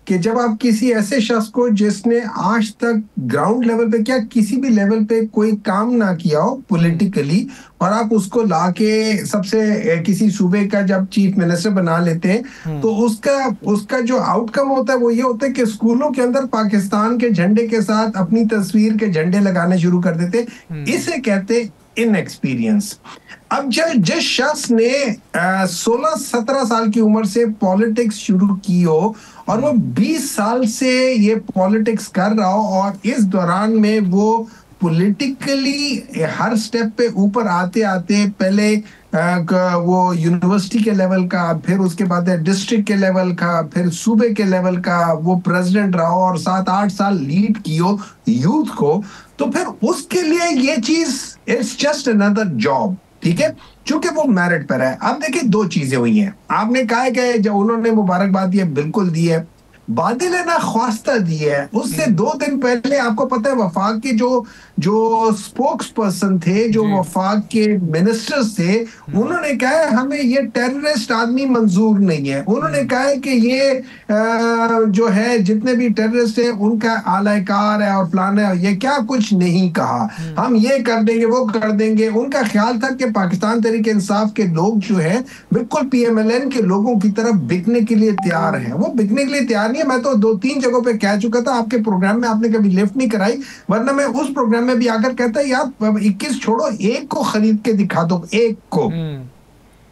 कि जब आप किसी ऐसे शख्स को जिसने आज तक ग्राउंड लेवल पे क्या किसी भी लेवल पे कोई काम ना किया हो पॉलिटिकली, और आप उसको लाके सबसे किसी सूबे का जब चीफ मिनिस्टर बना लेते हैं, तो उसका जो आउटकम होता है वो ये होता है कि स्कूलों के अंदर पाकिस्तान के झंडे के साथ अपनी तस्वीर के झंडे लगाने शुरू कर देते। इसे कहते इनएक्सपीरियंस। अब जिस शख्स ने 16-17 साल की उम्र से पॉलिटिक्स शुरू की हो और वो 20 साल से ये पॉलिटिक्स कर रहा हो, और इस दौरान में वो पॉलिटिकली हर स्टेप पे ऊपर आते आते पहले वो यूनिवर्सिटी के लेवल का, फिर उसके बाद डिस्ट्रिक्ट के लेवल का, फिर सूबे के लेवल का वो प्रेसिडेंट रहा और 7-8 साल लीड की हो यूथ को, तो फिर उसके लिए ये चीज इट्स जस्ट अनदर जॉब। ठीक है, चूंकि वो मेरिट पर है। अब देखिए, दो चीजें हुई हैं। आपने कहा है कि जब उन्होंने मुबारकबाद दी है, बिल्कुल दी है, बादल ना ख्वास्ता दी है। उससे 2 दिन पहले आपको पता है वफाक के जो स्पोक्स पर्सन थे, जो वफाक के मिनिस्टर्स थे, उन्होंने कहा है हमें ये टेररिस्ट आदमी मंजूर नहीं है। उन्होंने कहा है कि ये जो है जितने भी टेररिस्ट है उनका आलाकार है और प्लान है, ये क्या कुछ नहीं कहा, हम ये कर देंगे वो कर देंगे। उनका ख्याल था कि पाकिस्तान तहरीक इंसाफ के लोग जो है बिल्कुल PMLN के लोगों की तरफ बिकने के लिए तैयार हैं। वो बिकने के लिए तैयार नहीं है। मैं तो 2-3 जगहों पे कह चुका था, आपके प्रोग्राम में आपने कभी लिफ्ट नहीं कराई, वरना मैं उस प्रोग्राम में भी आकर कहता यार 21 छोड़ो, एक को खरीद के दिखा दो, एक को।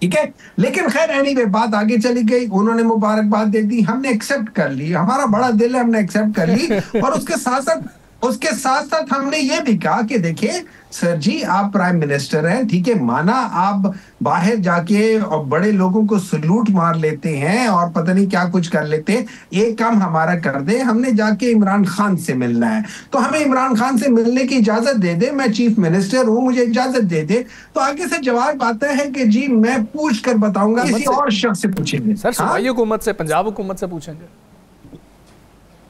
ठीक है, लेकिन खैर एनीवे बात आगे चली गई, उन्होंने मुबारकबाद दे दी, हमने एक्सेप्ट कर ली, हमारा बड़ा दिल है, हमने एक्सेप्ट कर ली। और उसके साथ साथ हमने ये भी कहा कि देखिए सर जी, आप प्राइम मिनिस्टर हैं, ठीक है, माना आप बाहर जाके और बड़े लोगों को सलूट मार लेते हैं और पता नहीं क्या कुछ कर लेते हैं, एक काम हमारा कर दे, हमने जाके इमरान खान से मिलना है, तो हमें इमरान खान से मिलने की इजाजत दे दे, मैं चीफ मिनिस्टर हूं, मुझे इजाजत दे दे। तो आगे से जवाब आता है कि जी मैं पूछ कर बताऊंगा, किसी और शख्स से पूछेंगे। सर सूबाई हुकूमत से, पंजाब हुकूमत से पूछेंगे।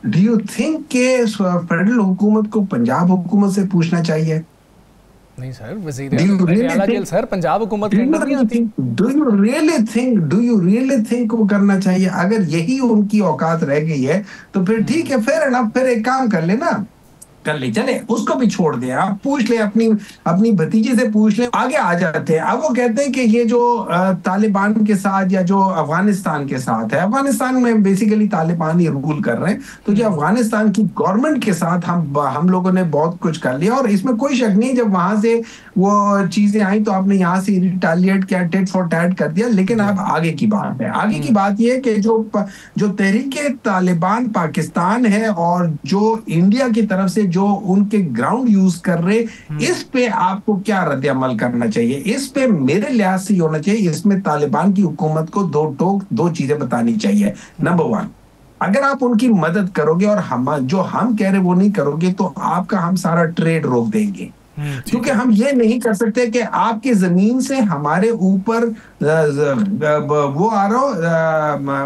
डू यू थिंक के फेडरल हुकूमत को पंजाब हुकूमत से पूछना चाहिए? नहीं सर, वज़ीर सर पंजाब हुकूमत के अंडर नहीं आती। डू यू रियली थिंक वो करना चाहिए? अगर यही उनकी औकात रह गई है तो फिर ठीक है, फेयर एनफ, फिर एक काम कर लेना, कर ले, चले उसको भी छोड़ दे, आप पूछ ले अपनी भतीजे से पूछ ले, आगे आ जाते हैं। अब वो कहते हैं कि ये जो तालिबान के साथ या जो अफगानिस्तान के साथ है, अफगानिस्तान में बेसिकली तालिबान ही रूल कर रहे हैं, तो जो अफगानिस्तान की गवर्नमेंट के साथ हम लोगों ने बहुत कुछ कर लिया, और इसमें कोई शक नहीं, जब वहां से वो चीजें आई तो आपने यहाँ से रिटेलिएट किया, टेट फॉर टैट कर दिया। लेकिन अब आगे की बात है, आगे की बात ये कि जो तहरीके तालिबान पाकिस्तान है और जो इंडिया की तरफ से जो उनके ग्राउंड यूज कर रहे, इस पे आपको क्या रद्द अमल करना चाहिए? इस पे मेरे लिहाज से होना चाहिए, इसमें तालिबान की हुकूमत को दो चीजें बतानी चाहिए। नंबर 1, अगर आप उनकी मदद करोगे और जो हम कह रहे वो नहीं करोगे, तो आपका हम सारा ट्रेड रोक देंगे, क्योंकि हम ये नहीं कर सकते कि आपकी जमीन से हमारे ऊपर वो आ रहा हो,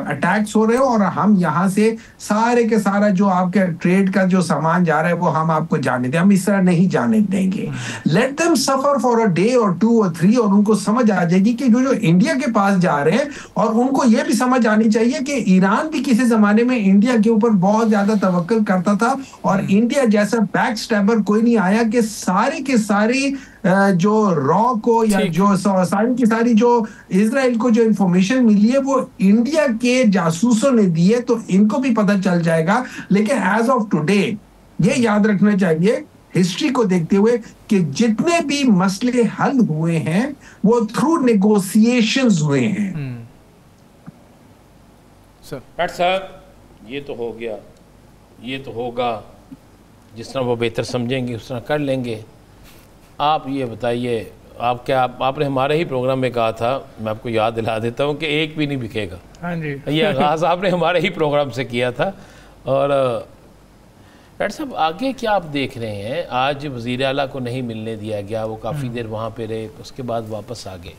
अटैक्स हो रहे हो, और हम यहाँ से सारे के सारा जो आपके ट्रेड का जो सामान जा रहा है वो हम आपको जाने दें, हम इस तरह नहीं जाने देंगे। Let them suffer for a day और 2 और 3, और उनको समझ आ जाएगी कि जो इंडिया के पास जा रहे हैं, और उनको ये भी समझ आनी चाहिए कि ईरान भी किसी जमाने में इंडिया के ऊपर बहुत ज्यादा तवक्कुल करता था, और इंडिया जैसा बैक स्टैबर कोई नहीं आया कि सारी की सारी जो रॉ को या जो सारी की सारी जो इजराइल को जो इंफॉर्मेशन मिली है वो इंडिया के जासूसों ने दी है, तो इनको भी पता चल जाएगा। लेकिन एज ऑफ टुडे ये याद रखना चाहिए, हिस्ट्री को देखते हुए, कि जितने भी मसले हल हुए हैं वो थ्रू नेगोशिएशंस हुए हैं। डॉक्टर साहब, ये तो हो गया, ये तो होगा, जिस तरह वो बेहतर समझेंगे उस तरह कर लेंगे। आप ये बताइए, आपने हमारे ही प्रोग्राम में कहा था, मैं आपको याद दिला देता हूँ, कि एक भी नहीं बिकेगा। हाँ जी, ये आगाज़ आपने हमारे ही प्रोग्राम से किया था। और डॉक्टर साहब, आगे क्या आप देख रहे हैं? आज वज़ीर आला को नहीं मिलने दिया गया, वो काफ़ी देर वहाँ पे रहे, उसके बाद वापस आ गए।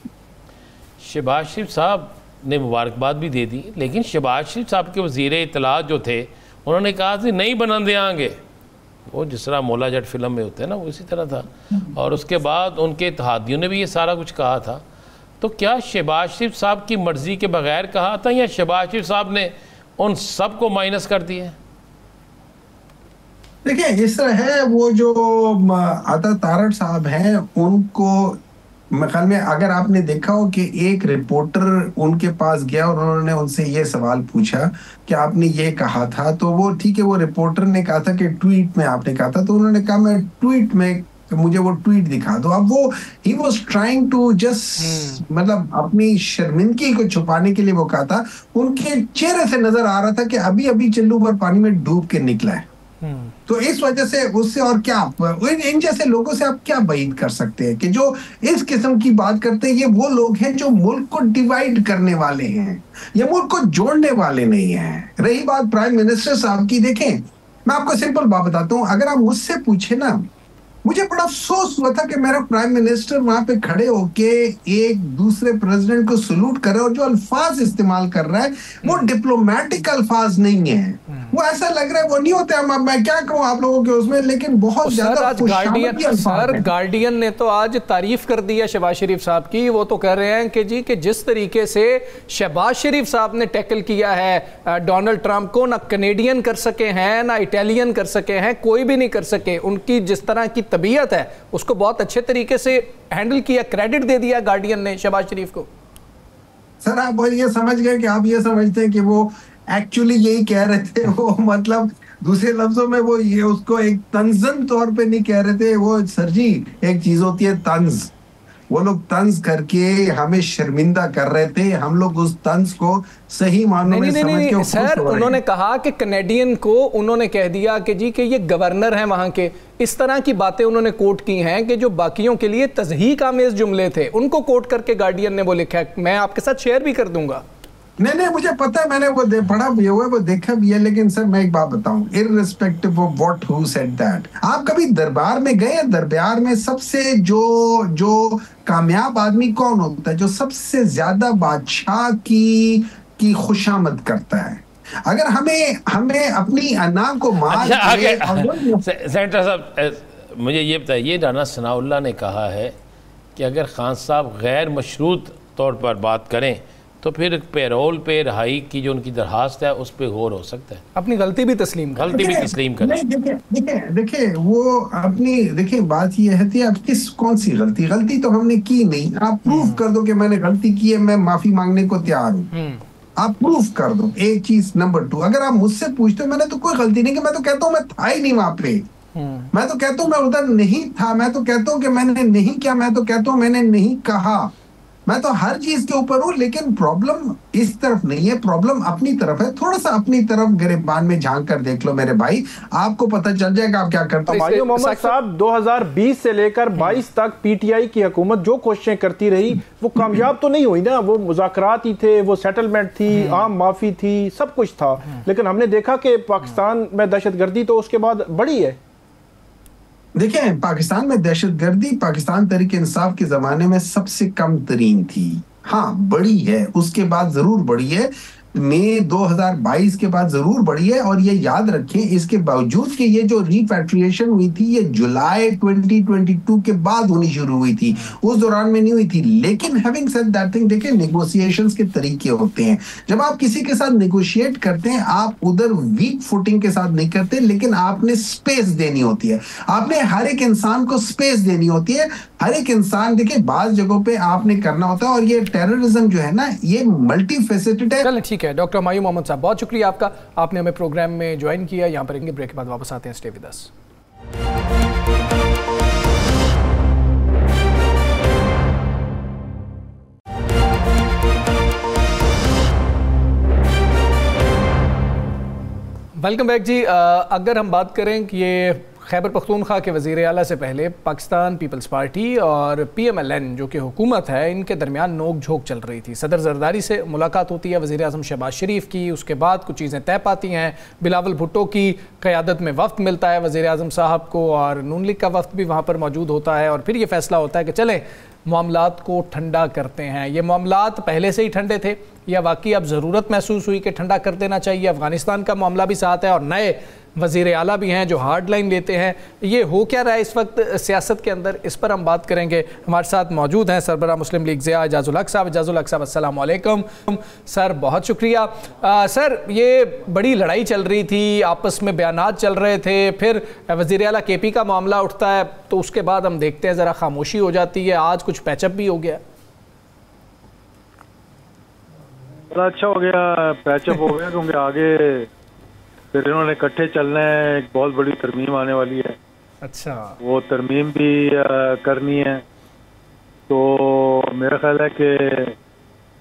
शहबाज शरीफ साहब ने मुबारकबाद भी दे दी, लेकिन शहबाज शरीफ साहब के वज़ीर इत्तलात जो थे, उन्होंने कहा कि नहीं बना देंगे, वो जिस तरह मौला जट फिल्म में होते हैं ना, वो इसी तरह था। और उसके बाद उनके इत्तेहादियों ने भी ये सारा कुछ कहा था। तो क्या शहबाज शरीफ साहब की मर्ज़ी के बगैर कहा था, या शहबाज शरीफ साहब ने उन सब को माइनस कर दिया? देखिए, इस तरह है, वो जो अता तारड़ साहब हैं, उनको ख्याल में अगर आपने देखा हो कि एक रिपोर्टर उनके पास गया और उन्होंने उनसे ये सवाल पूछा कि आपने ये कहा था, तो वो ठीक है, वो रिपोर्टर ने कहा था कि ट्वीट में आपने कहा था, तो उन्होंने कहा मैं ट्वीट में, मुझे वो ट्वीट दिखा दो। अब वो he was trying to just मतलब अपनी शर्मिंदगी को छुपाने के लिए वो कहा था। उनके चेहरे से नजर आ रहा था कि अभी अभी चिल्लू भर पानी में डूब के निकला है। तो इस वजह से उससे और क्या, इन जैसे लोगों से आप क्या बात कर सकते हैं कि जो इस किस्म की बात करते हैं, ये वो लोग हैं जो मुल्क को डिवाइड करने वाले हैं, ये मुल्क को जोड़ने वाले नहीं हैं। रही बात प्राइम मिनिस्टर साहब की, देखें मैं आपको सिंपल बात बताता हूँ, अगर आप मुझसे पूछे ना, मुझे बड़ा अफसोस हुआ था कि मेरा प्राइम मिनिस्टर वहां पे खड़े होके एक दूसरे प्रेसिडेंट को सलूट कर रहा है और जो अल्फाज इस्तेमाल कर रहा है वो डिप्लोमेटिक अल्फाज नहीं है, वो ऐसा लग रहा है वो नहीं होते। हम मैं क्या कहूँ आप लोगों के उसमें, लेकिन बहुत ज्यादा गार्डियन ने तो आज तारीफ कर दी है शहबाज शरीफ साहब की। वो तो कह रहे हैं कि जी कि जिस तरीके से शहबाज शरीफ साहब ने टैकल किया है डोनाल्ड ट्रंप को, ना कनेडियन कर सके हैं ना इटालियन कर सके हैं, कोई भी नहीं कर सके। उनकी जिस तरह की तबीयत है उसको बहुत अच्छे तरीके से हैंडल किया, क्रेडिट दे दिया गार्डियन ने शहबाज शरीफ को। सर आप ये समझ गए कि आप ये समझते हैं कि वो एक्चुअली यही कह रहे थे, वो मतलब दूसरे लफ्जों में वो ये उसको एक तंजन तौर पे नहीं कह रहे थे। वो सर जी एक चीज होती है तंज, वो लोग तंज करके हमें शर्मिंदा कर रहे थे, हम लोग उस तंज को सही मानों में समझ के सर उन्होंने कहा कि कनेडियन को उन्होंने कह दिया कि जी कि ये गवर्नर हैं वहां के, इस तरह की बातें उन्होंने कोट की हैं कि जो बाकियों के लिए तज़हीक आमेज जुमले थे उनको कोट करके गार्डियन ने वो लिखा है। मैं आपके साथ शेयर भी कर दूंगा। नहीं मुझे पता है, मैंने वो पढ़ा भी हुआ है, वो देखा भी है। लेकिन सर मैं एक बात बताऊं, irrespective of what who said that, आप कभी दरबार में गए? दरबार में सबसे जो कामयाब आदमी कौन होता है? जो सबसे ज्यादा बादशाह की खुशामद करता है। अगर हमें अपनी अना को मार सेनेटर साहब मुझे ये बताइए, ये राना सनाउल्लाह ने कहा है कि अगर खान साहब गैर मशरूत तौर पर बात करें तो फिर पेरोल पे रिहाई की जो उनकी दरखास्त है उस पर गौर हो सकता है, अपनी गलती भी तस्लीम करें। गलती भी तस्लीम करें। देखिए वो अपनी, देखिए बात ये है आप किस कौन सी गलती तो हमने की नहीं, आप प्रूफ कर दो कि मैंने गलती की है, मैं माफी मांगने को तैयार हूँ, आप प्रूफ कर दो। एक चीज। नंबर 2, अगर आप मुझसे पूछते हो मैंने तो कोई गलती नहीं की, मैं तो कहता हूँ मैं था ही नहीं वहां पे, मैं तो कहता हूँ मैं उधर नहीं था, मैं तो कहता हूँ कि मैंने नहीं किया, मैं तो कहता हूँ मैंने नहीं कहा, मैं तो हर चीज के ऊपर हूं। लेकिन प्रॉब्लम इस तरफ नहीं है, प्रॉब्लम अपनी तरफ है। थोड़ा सा अपनी तरफ गिरेबान में झांक कर देख लो मेरे भाई, आपको पता चल जाएगा आप क्या करते हैं। हुमायूं मोहम्मद साहब 2020 से लेकर 22 तक पीटीआई की हुकूमत जो कोशिशें करती रही वो कामयाब तो नहीं हुई ना। वो मुज़ाकरात ही थे, वो सेटलमेंट थी, आम माफी थी, सब कुछ था, लेकिन हमने देखा कि पाकिस्तान में दहशतगर्दी तो उसके बाद बढ़ी है। देखिए पाकिस्तान में दहशतगर्दी पाकिस्तान तहरीक इंसाफ के जमाने में सबसे कम तरीन थी। हाँ बढ़ी है, उसके बाद जरूर बढ़ी है, मई 2022 के बाद जरूर बढ़ी है। और ये याद रखें इसके बावजूद कि ये जो रिपैट्रिएशन हुई थी ये जुलाई 2022 के बाद होनी शुरू हुई थी, उस दौरान में नहीं हुई थी। लेकिन हैविंग सेड दैट थिंग, देखिए नेगोशिएशंस के तरीके होते हैं। जब आप किसी के साथ नेगोशिएट करते हैं आप उधर वीक फुटिंग के साथ नहीं करते, लेकिन आपने स्पेस देनी होती है, आपने हर एक इंसान को स्पेस देनी होती है। हर एक इंसान, देखिए बात जगहों पे आपने करना होता है, और ये टेररिज्म जो है ना ये मल्टी फेसेटेड है। चलें ठीक है डॉक्टर हुमायूं मोहम्मद साहब, बहुत शुक्रिया आपका, आपने हमें प्रोग्राम में ज्वाइन किया। यहाँ पर रहेंगे, ब्रेक के बाद वापस आते हैं, stay with us. Welcome back ji. अगर हम बात करें कि ये खैबर पख्तूनख्वा के वज़ीर आला से पहले पाकिस्तान पीपल्स पार्टी और PMLN जो कि हुकूमत है, इनके दरमियान नोक झोंक चल रही थी। सदर जरदारी से मुलाकात होती है वज़ीर आज़म शहबाज शरीफ की, उसके बाद कुछ चीज़ें तय पाती हैं। बिलावल भुट्टो की क़यादत में वफ़द मिलता है वज़ीर आज़म साहब को, और नून लीग का वफ़द भी वहाँ पर मौजूद होता है, और फिर ये फ़ैसला होता है कि चलें मामलात को ठंडा करते हैं। ये मामलात पहले से ही ठंडे थे या वाकई अब ज़रूरत महसूस हुई कि ठंडा कर देना चाहिए? अफ़गानिस्तान का मामला भी साथ है और नए वज़ीर आला भी हैं जो हार्ड लाइन लेते हैं। ये हो क्या रहा है इस वक्त सियासत के अंदर, इस पर हम बात करेंगे। हमारे साथ मौजूद हैं सरबराह मुस्लिम लीग ज़िया एजाजुल हक साहब। एजाजुल हक साहब अस्सलाम वालेकुम। सर बहुत शुक्रिया। सर ये बड़ी लड़ाई चल रही थी, आपस में बयानात चल रहे थे, फिर वज़ीर आला KP का मामला उठता है, तो उसके बाद हम देखते हैं ज़रा खामोशी हो जाती है। आज कुछ पैचअप भी हो गया, बड़ा अच्छा हो गया, पैचअप हो गया, क्योंकि आगे फिर इन्होंने इकट्ठे चलना है। एक बहुत बड़ी तरमीम आने वाली है, अच्छा वो तरमीम भी करनी है। तो मेरा ख्याल है कि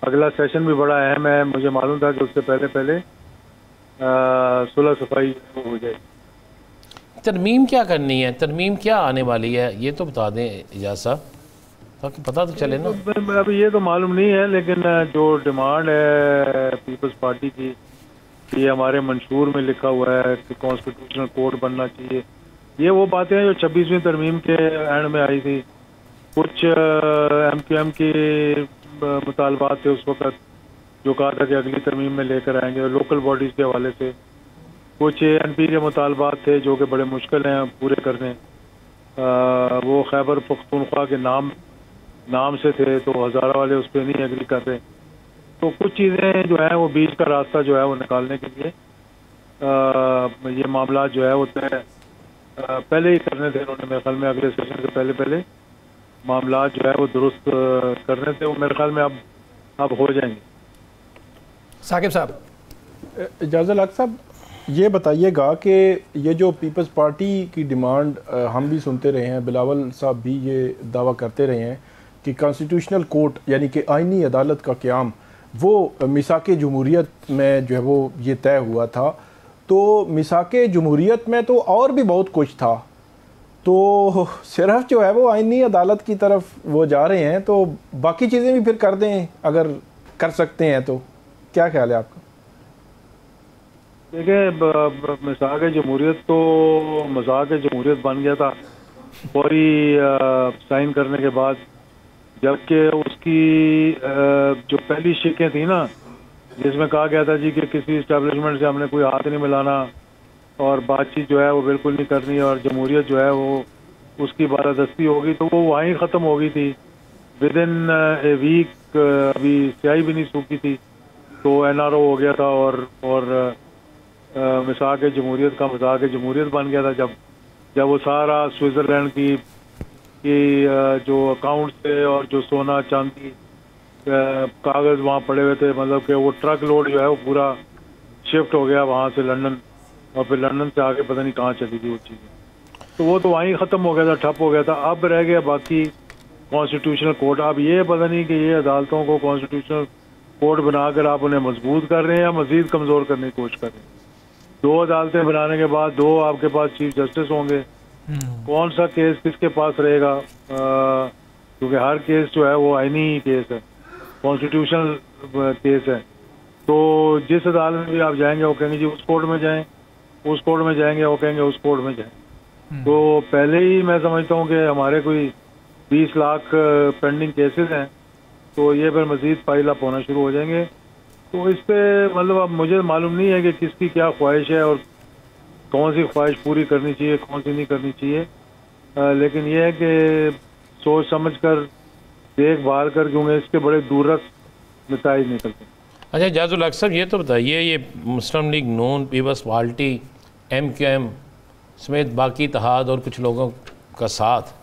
अगला सेशन भी बड़ा अहम है। मुझे मालूम था कि उससे पहले पहले सुलह सफाई हो जाए। तरमीम क्या करनी है, तरमीम क्या आने वाली है, ये तो बता दें इजाज़ साहब, ताकि पता तो चले ना। अभी ये तो मालूम नहीं है, लेकिन जो डिमांड है पीपल्स पार्टी की, ये हमारे मंशूर में लिखा हुआ है कि कॉन्स्टिट्यूशनल कोर्ट बनना चाहिए। ये वो बातें हैं जो 26वीं तरमीम के एंड में आई थी। कुछ MQM के मुतालबात थे उस वक्त, जो कहा था कि अगली तरमीम में लेकर आएंगे लोकल बॉडीज़ के हवाले से। कुछ ANP के मुतालबात थे जो कि बड़े मुश्किल हैं पूरे करने। वो खैबर पख्तूनख्वा के नाम से थे, तो हज़ारा वाले उस पर नहीं एग्री कर रहे। तो कुछ चीज़ें जो है वो बीच का रास्ता जो है वो निकालने के लिए ये मामला जो है वो तय पहले ही करने थे उन्होंने। मेरे ख्याल में अगले सेशन से पहले मामला जो है वो दुरुस्त करने थे, वो मेरे ख्याल में अब हो जाएंगे। साकिब साहब। एजाजुल हक साहब ये बताइएगा कि ये जो पीपल्स पार्टी की डिमांड हम भी सुनते रहे हैं, बिलावल साहब भी ये दावा करते रहे हैं कि कॉन्स्टिट्यूशनल कोर्ट यानी कि आइनी अदालत का क़याम वो मिसाक़े जमहूरियत में जो है वो ये तय हुआ था। तो मिसाक़े जमहूरियत में तो और भी बहुत कुछ था, तो सिर्फ जो है वो आइनी अदालत की तरफ वो जा रहे हैं, तो बाकी चीज़ें भी फिर कर दें अगर कर सकते हैं तो। क्या ख्याल है आपका? देखिए मिसाक़े जमहूरियत तो मज़ाक़े जमहूरियत बन गया था फौरी साइन करने के बाद, जबकि उसकी जो पहली शिकें थी ना, जिसमें कहा गया था जी कि किसी इस्टेब्लिशमेंट से हमने कोई हाथ नहीं मिलाना और बातचीत जो है वो बिल्कुल नहीं करनी, और जमहूरियत जो है वो उसकी बालादस्ती होगी, तो वो वहीं ख़त्म हो गई थी। विद इन ए वीक अभी स्याही भी नहीं सूखी थी तो NRO हो गया था और मिसाक जमहूरियत का मजाक जमहूरियत बन गया था जब वो सारा स्विट्ज़रलैंड की जो अकाउंट थे और जो सोना चांदी कागज़ वहाँ पड़े हुए थे, मतलब कि वो ट्रक लोड जो है वो पूरा शिफ्ट हो गया वहाँ से लंदन, और फिर लंदन से आगे पता नहीं कहाँ चली गई वो चीज़ें। तो वो तो वहीं ख़त्म हो गया था, ठप हो गया था। अब रह गया बाकी कॉन्स्टिट्यूशनल कोर्ट। अब ये पता नहीं कि ये अदालतों को कॉन्स्टिट्यूशनल कोर्ट बनाकर आप उन्हें मजबूत कर रहे हैं या मजीद कमज़ोर करने की कोशिश कर रहे हैं। 2 अदालतें बनाने के बाद 2 आपके पास चीफ जस्टिस होंगे, कौन सा केस किसके पास रहेगा, क्योंकि हर केस जो है वो आईनी केस है, कॉन्स्टिट्यूशनल केस है। तो जिस अदालत में भी आप जाएंगे वो कहेंगे जी उस कोर्ट में जाएं, उस कोर्ट में जाएंगे वो कहेंगे उस कोर्ट में जाएं। तो पहले ही मैं समझता हूँ कि हमारे कोई 20 लाख पेंडिंग केसेस हैं, तो ये फिर मजीद पाइल अप होना शुरू हो जाएंगे। तो इस पे मतलब अब मुझे मालूम नहीं है कि किसकी क्या ख्वाहिश है और कौन सी ख्वाहिश पूरी करनी चाहिए, कौन सी नहीं करनी चाहिए, लेकिन ये है कि सोच समझ कर देख भाल कर, क्योंकि इसके बड़े दूरस्थ नतीजे निकलते हैं। अच्छा जाजुल हक साहब, ये तो बताइए, ये मुस्लिम लीग नून, पीपल्स पार्टी, MQM समेत बाकी इत्तेहाद और कुछ लोगों का साथ,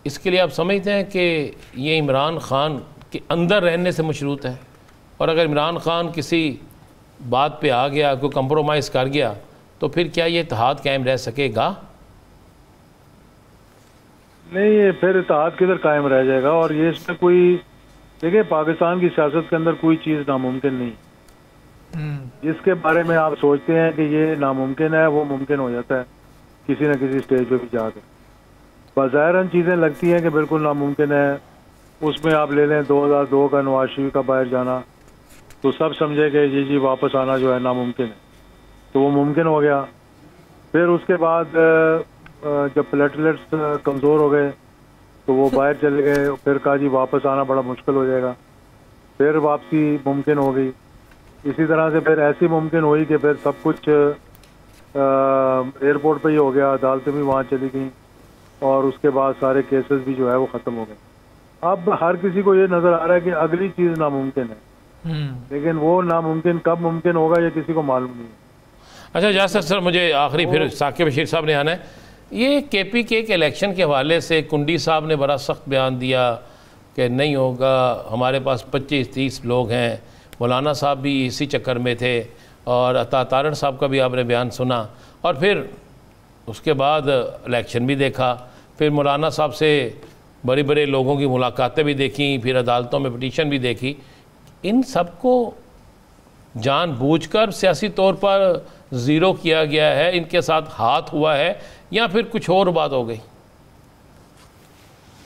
इसके लिए आप समझते हैं कि ये इमरान ख़ान के अंदर रहने से मशरूत है? और अगर इमरान ख़ान किसी बात पे आ गया, कोई कंप्रोमाइज़ कर गया, तो फिर क्या ये इत्तेहाद कायम रह सकेगा? नहीं, फिर इत्तेहाद किधर कायम रह जाएगा। और ये इसमें कोई, देखिए पाकिस्तान की सियासत के अंदर कोई चीज़ नामुमकिन नहीं। जिसके बारे में आप सोचते हैं कि ये नामुमकिन है, वो मुमकिन हो जाता है किसी न किसी स्टेज पे भी जाकर। बज़ाहिरन चीज़ें लगती हैं कि बिल्कुल नामुमकिन है। उसमें आप ले लें 2002 का नवाज शरीफ का बाहर जाना, तो सब समझे कि जी वापस आना जो है नामुमकिन है, तो वो मुमकिन हो गया। फिर उसके बाद जब प्लेटलेट्स कमज़ोर हो गए तो वो बाहर चले गए, फिर कहा जी वापस आना बड़ा मुश्किल हो जाएगा, फिर वापसी मुमकिन हो गई। इसी तरह से फिर ऐसी मुमकिन हुई कि फिर सब कुछ एयरपोर्ट पे ही हो गया, अदालतें भी वहाँ चली गई और उसके बाद सारे केसेस भी जो है वो ख़त्म हो गए। अब हर किसी को ये नज़र आ रहा है कि अगली चीज़ नामुमकिन है, लेकिन वो नामुमकिन कब मुमकिन होगा ये किसी को मालूम नहीं है। अच्छा यासर सर, मुझे आखिरी फिर साकिब बशीर साहब ने आना है। ये KPK के इलेक्शन के हवाले से कुंडी साहब ने बड़ा सख्त बयान दिया कि नहीं होगा, हमारे पास 25-30 लोग हैं। मौलाना साहब भी इसी चक्कर में थे और अता तारड़ साहब का भी आपने बयान सुना, और फिर उसके बाद इलेक्शन भी देखा, फिर मौलाना साहब से बड़े बड़े लोगों की मुलाकातें भी देखी, फिर अदालतों में पिटीशन भी देखी। इन सबको जानबूझकर सियासी तौर पर ज़ीरो किया गया है, इनके साथ हाथ हुआ है, या फिर कुछ और बात हो गई?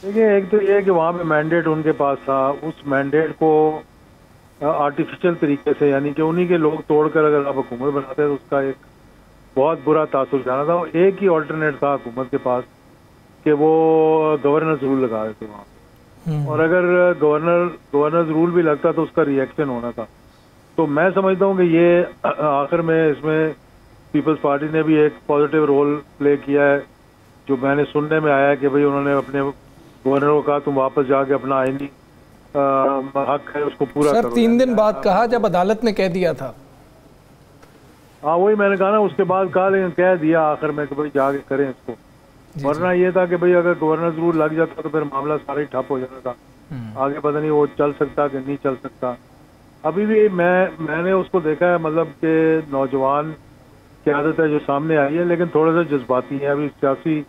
देखिए, एक तो ये है कि वहाँ पे मैंडेट उनके पास था, उस मैंडेट को आर्टिफिशियल तरीके से, यानी कि उन्हीं के लोग तोड़कर अगर आप हुकूमत बनाते हैं तो उसका एक बहुत बुरा तासुर जाना था। एक ही ऑल्टरनेट था हुकूमत के पास कि वो गवर्नर्स रूल लगा देते वहाँ पे, और अगर गवर्नर्स रूल भी लगता तो उसका रिएक्शन होना था। तो मैं समझता हूँ कि ये आखिर में इसमें पीपल्स पार्टी ने भी एक पॉजिटिव रोल प्ले किया है। जो मैंने सुनने में आया है कि भाई उन्होंने अपने गवर्नर को कहा तुम वापस जाके अपना आईनी हक है उसको पूरा करो। सर 3 दिन बाद कहा जब अदालत ने कह दिया था। हाँ, वही मैंने कहा ना, उसके बाद कहा, लेकिन कह दिया आखिर में कि भाई जाके करें इसको। वरना ये था कि भाई अगर गवर्नर रूल लग जाता तो फिर मामला सारा ही ठप हो जाता था, आगे पता नहीं वो चल सकता कि नहीं चल सकता। अभी भी मैंने उसको देखा है, मतलब कि नौजवान क़यादत है जो सामने आई है, लेकिन थोड़े से जज्बाती हैं। अभी सियासी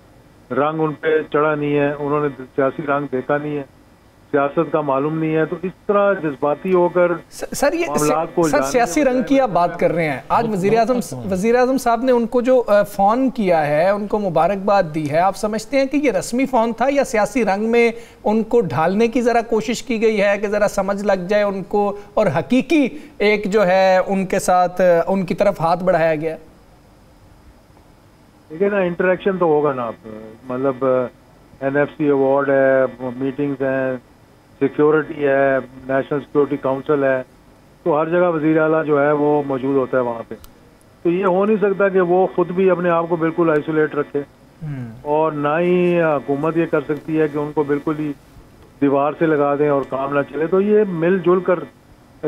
रंग उन पे चढ़ा नहीं है, उन्होंने सियासी रंग देखा नहीं है, सियासत का मालूम नहीं है, तो इस तरह जज्बाती होकर सर ये सर सियासी रंग की आप बात कर रहे हैं। आज वज़ीर आज़म साहब ने उनको जो फ़ोन किया है, उनको मुबारकबाद दी है। आप समझते हैं कि ये रस्मी फ़ोन था या सियासी रंग में उनको ढालने की ज़रा कोशिश की गई है कि ज़रा समझ लग जाए उनको, और हकीकी एक जो है उनके साथ उनकी तरफ हाथ बढ़ाया गया? देखिए ना, इंटरेक्शन तो होगा ना, मतलब NFC अवार्ड है, मीटिंग्स हैं, सिक्योरिटी है, नेशनल सिक्योरिटी काउंसिल है, तो हर जगह वज़ीर आला जो है वो मौजूद होता है वहाँ पे। तो ये हो नहीं सकता कि वो खुद भी अपने आप को बिल्कुल आइसोलेट रखे, और ना ही हुकूमत ये कर सकती है कि उनको बिल्कुल ही दीवार से लगा दें और काम ना चले। तो ये मिलजुल कर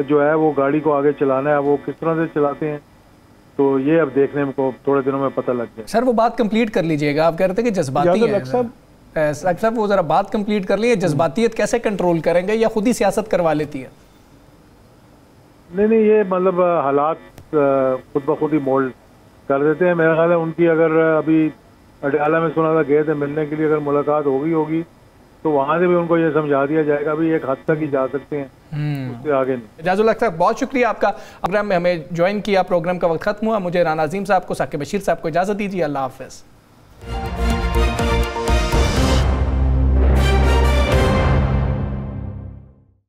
जो है वो गाड़ी को आगे चलाना है, वो किस तरह से चलाते हैं, तो ये अब देखने को थोड़े दिनों में पता लग जाए। सर वो बात कंप्लीट कर लीजिएगा, आप कह रहे थे कि जज्बाती है साहब, वो जरा बात कंप्लीट कर लीजिए। जज्बातियत कैसे कंट्रोल करेंगे या खुद ही सियासत करवा लेती है? नहीं, ये मतलब हालात खुद ब खुद ही मोल्ड कर देते हैं। मेरा ख्याल है उनकी अगर अभी अडयाला में सुना था गए थे मिलने के लिए, अगर मुलाकात होगी तो वहां से भी उनको ये समझा दिया जाएगा भी एक हद तक ही जा सकते हैं, उससे आगे नहीं। इजाजुल हक साहब बहुत शुक्रिया आपका, प्रोग्राम में हमें ज्वाइन किया। प्रोग्राम का वक्त खत्म हुआ। मुझे राना अजीम साहब को, साकिब बशीर साहब को इजाजत दीजिए। अल्लाह हाफिज।